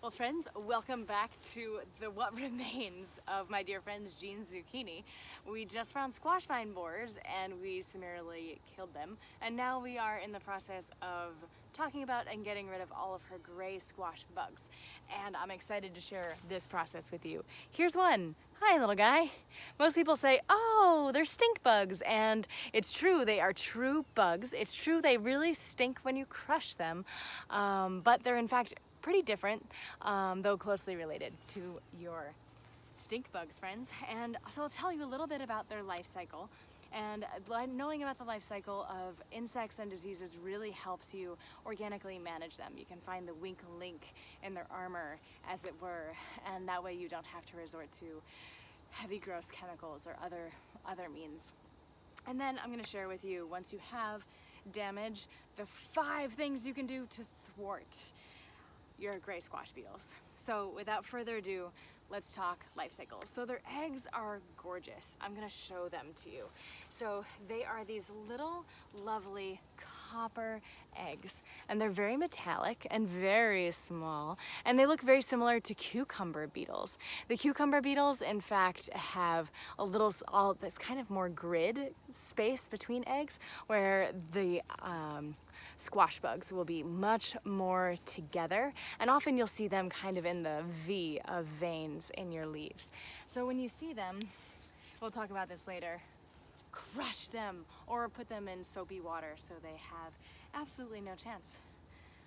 Well, friends, welcome back to what remains of my dear friend's Jean's zucchini. We just found squash vine borers and we summarily killed them. And now we are in the process of talking about and getting rid of all of her gray squash bugs. And I'm excited to share this process with you. Here's one. Hi, little guy. Most people say, oh, they're stink bugs. And it's true, they are true bugs. It's true, they really stink when you crush them. But they're in fact pretty different, though closely related to your stink bugs, friends. And so I'll tell you a little bit about their life cycle. And knowing about the life cycle of insects and diseases really helps you organically manage them. You can find the weak link in their armor, as it were, and that way you don't have to resort to heavy, gross chemicals or other means. And then I'm going to share with you, once you have damage, the 5 things you can do to thwart your gray squash beetles. So without further ado, let's talk life cycle. So their eggs are gorgeous. I'm going to show them to you. So they are these little lovely copper eggs, and they're very metallic and very small, and they look very similar to cucumber beetles. The cucumber beetles in fact have a little that's kind of more grid space between eggs, where the squash bugs will be much more together, and often you'll see them kind of in the V of veins in your leaves. So when you see them, we'll talk about this later, crush them or put them in soapy water so they have absolutely no chance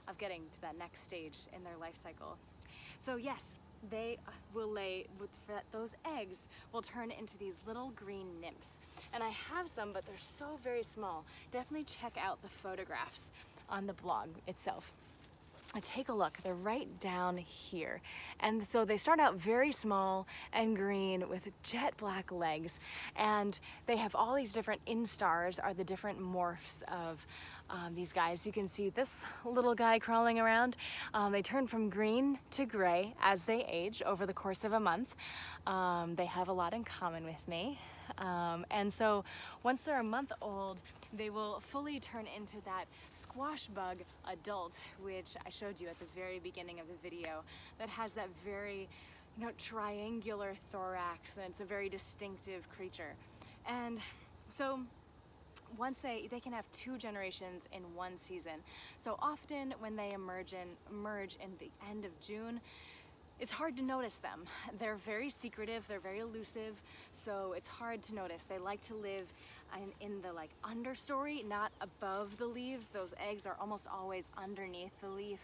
of getting to that next stage in their life cycle. So yes, they will lay, those eggs will turn into these little green nymphs. And I have some, but they're so very small. Definitely check out the photographs on the blog itself. Take a look, they're right down here. And so they start out very small and green with jet black legs, and they have all these different instars, are the different morphs of these guys. You can see this little guy crawling around. They turn from green to gray as they age over the course of a month. They have a lot in common with me. And so once they're a month old, they will fully turn into that squash bug adult, which I showed you at the very beginning of the video, that has that very triangular thorax, and it's a very distinctive creature. And so once they can have 2 generations in one season. So often when they emerge in the end of June, it's hard to notice them. They're very secretive, they're very elusive, so it's hard to notice. They like to live in the understory, not above the leaves. Those eggs are almost always underneath the leaf.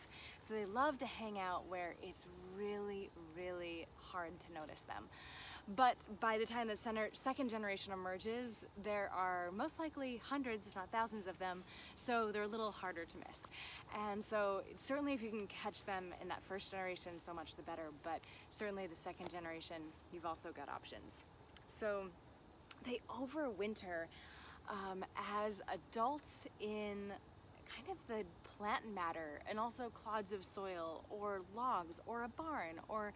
So they love to hang out where it's really, really hard to notice them. But by the time the second generation emerges, there are most likely hundreds, if not thousands of them, so they're a little harder to miss. And so certainly if you can catch them in that first generation, so much the better, but certainly the second generation, you've also got options. So they overwinter as adults in kind of the plant matter, and also clods of soil or logs or a barn or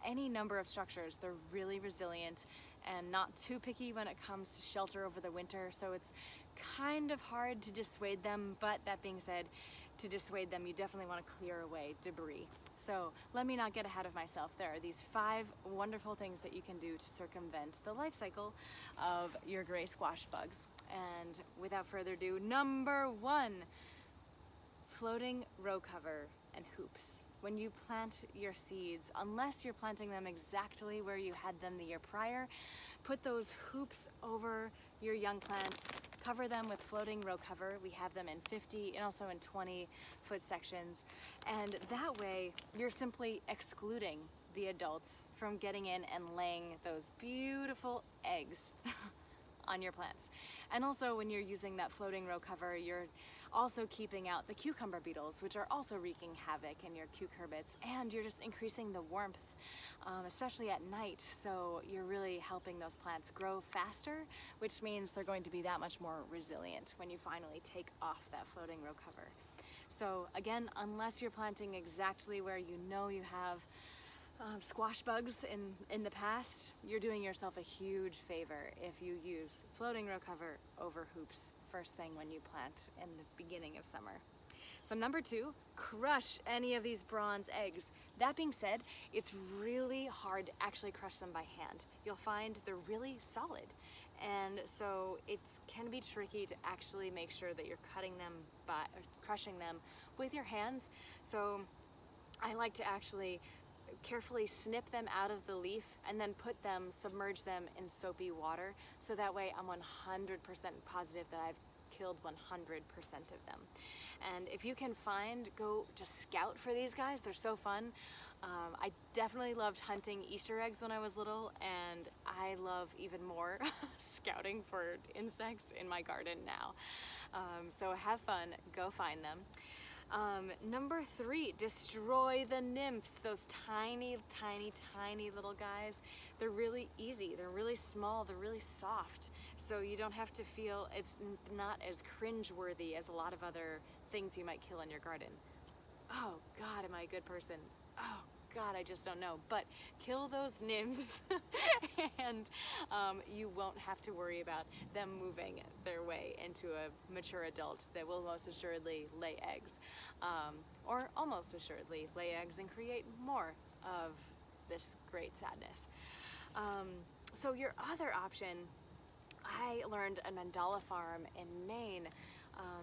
any number of structures. They're really resilient and not too picky when it comes to shelter over the winter, so it's kind of hard to dissuade them. But that being said, to dissuade them, you definitely want to clear away debris. So let me not get ahead of myself. There are these 5 wonderful things that you can do to circumvent the life cycle of your gray squash bugs. And without further ado, number 1, floating row cover and hoops. When you plant your seeds, unless you're planting them exactly where you had them the year prior, put those hoops over your young plants, cover them with floating row cover. We have them in 50 and also in 20-foot sections. And that way, you're simply excluding the adults from getting in and laying those beautiful eggs on your plants. And also when you're using that floating row cover, you're also keeping out the cucumber beetles, which are also wreaking havoc in your cucurbits, and you're just increasing the warmth, especially at night. So you're really helping those plants grow faster, which means they're going to be that much more resilient when you finally take off that floating row cover. So again, unless you're planting exactly where you know you have squash bugs in the past, you're doing yourself a huge favor if you use floating row cover over hoops first thing when you plant in the beginning of summer. So number 2, crush any of these bronze eggs. That being said, it's really hard to actually crush them by hand. You'll find they're really solid. And so it can be tricky to actually make sure that you're cutting them by, or crushing them with your hands. So I like to actually carefully snip them out of the leaf and then submerge them in soapy water. So that way I'm 100% positive that I've killed 100% of them. And if you can go just scout for these guys. They're so fun. I definitely loved hunting Easter eggs when I was little, and I love even more scouting for insects in my garden now. So have fun, go find them. Number 3, destroy the nymphs. Those tiny, tiny, tiny little guys. They're really easy, they're really small, they're really soft. So you don't have to feel, it's not as cringe-worthy as a lot of other things you might kill in your garden. Oh God, am I a good person? Oh God, I just don't know. But kill those nymphs and you won't have to worry about them moving their way into a mature adult that will most assuredly lay eggs. Or almost assuredly lay eggs and create more of this great sadness. So your other option, I learned a mandala farm in Maine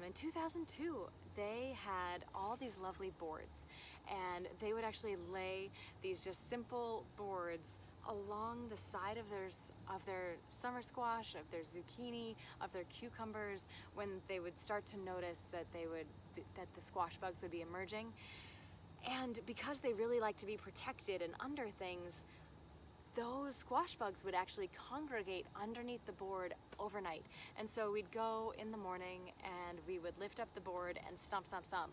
in 2002. They had all these lovely boards, and they would actually lay these just simple boards along the side of their summer squash, of their zucchini, of their cucumbers, when they would start to notice that the squash bugs would be emerging. And because they really like to be protected and under things, those squash bugs would actually congregate underneath the board overnight. And so we'd go in the morning and we would lift up the board and stomp, stomp, stomp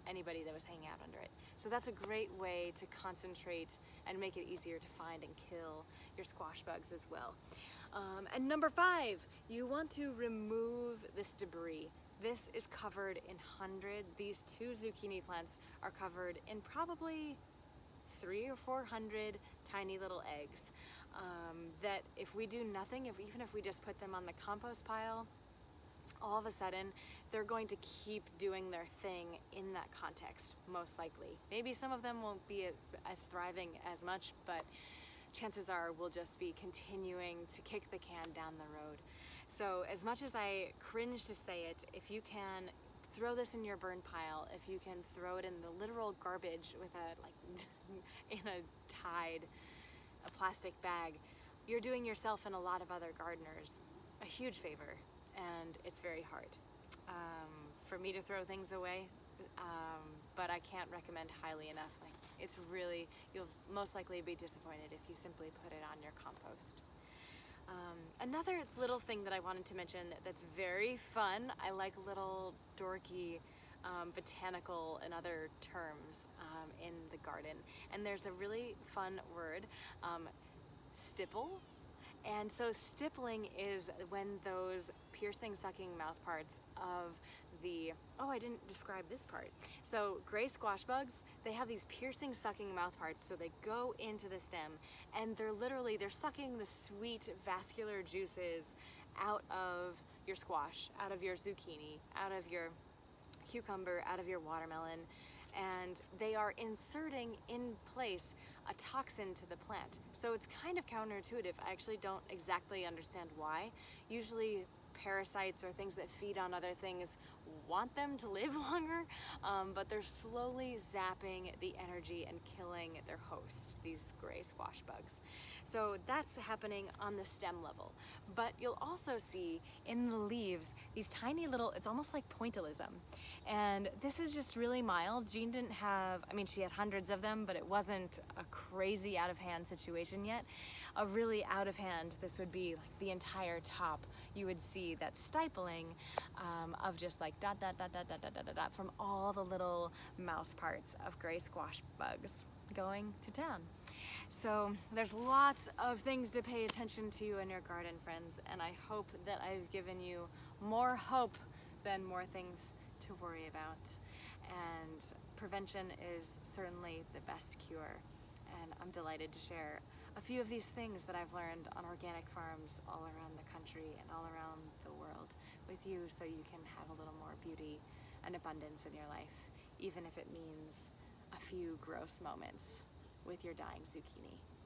anybody that was hanging out under it. So that's a great way to concentrate and make it easier to find and kill your squash bugs as well. And number 5, you want to remove this debris. This is covered in hundreds. These 2 zucchini plants are covered in probably 300 or 400 tiny little eggs that if we do nothing, even if we just put them on the compost pile, all of a sudden they're going to keep doing their thing in that context, most likely. Maybe some of them won't be as thriving as much, but chances are we'll just be continuing to kick the can down the road. So as much as I cringe to say it, if you can throw this in your burn pile, if you can throw it in the literal garbage with in a plastic bag, you're doing yourself and a lot of other gardeners a huge favor, and it's very hard for me to throw things away, but I can't recommend highly enough. It's really, you'll most likely be disappointed if you simply put it on your compost. Another little thing that I wanted to mention that's very fun, I like little dorky botanical and other terms in the garden. And there's a really fun word, stipple. And so stippling is when those piercing, sucking mouth parts of I didn't describe this part. So gray squash bugs, they have these piercing, sucking mouth parts, so they go into the stem, and they're sucking the sweet vascular juices out of your squash, out of your zucchini, out of your cucumber, out of your watermelon, and they are inserting in place a toxin to the plant. So it's kind of counterintuitive. I actually don't exactly understand why. Usually parasites or things that feed on other things want them to live longer, but they're slowly zapping the energy and killing their host, these gray squash bugs. So that's happening on the stem level. But you'll also see in the leaves these tiny little, it's almost like pointillism. And this is just really mild. Jean didn't have, she had hundreds of them, but it wasn't a crazy out of hand situation yet. A really out of hand, this would be like the entire top. You would see that stippling of just like dot, dot, dot, dot, dot, dot, dot, dot, dot from all the little mouth parts of gray squash bugs going to town. So there's lots of things to pay attention to in your garden, friends, and I hope that I've given you more hope than more things to worry about. And prevention is certainly the best cure, and I'm delighted to share a few of these things that I've learned on organic farms all around the country and all around the world with you, so you can have a little more beauty and abundance in your life, even if it means a few gross moments with your dying zucchini.